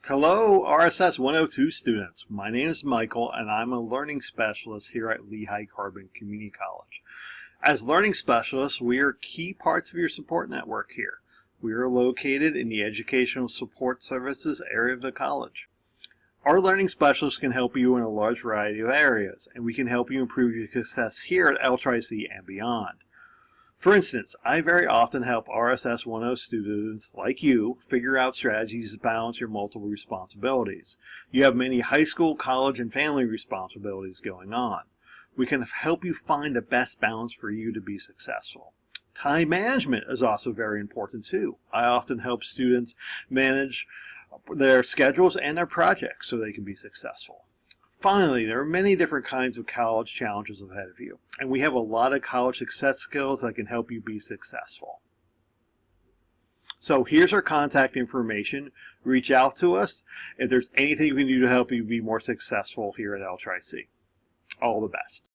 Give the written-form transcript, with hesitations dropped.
Hello, RSS102 students. My name is Michael, and I'm a learning specialist here at Lehigh Carbon Community College. As learning specialists, we are key parts of your support network here. We are located in the Educational Support Services area of the college. Our learning specialists can help you in a large variety of areas, and we can help you improve your success here at LCCC and beyond. For instance, I very often help RSS102 students like you figure out strategies to balance your multiple responsibilities. You have many high school, college, and family responsibilities going on. We can help you find the best balance for you to be successful. Time management is also very important too. I often help students manage their schedules and their projects so they can be successful. Finally, there are many different kinds of college challenges ahead of you, and we have a lot of college success skills that can help you be successful. So here's our contact information. Reach out to us if there's anything we can do to help you be more successful here at LCCC. All the best.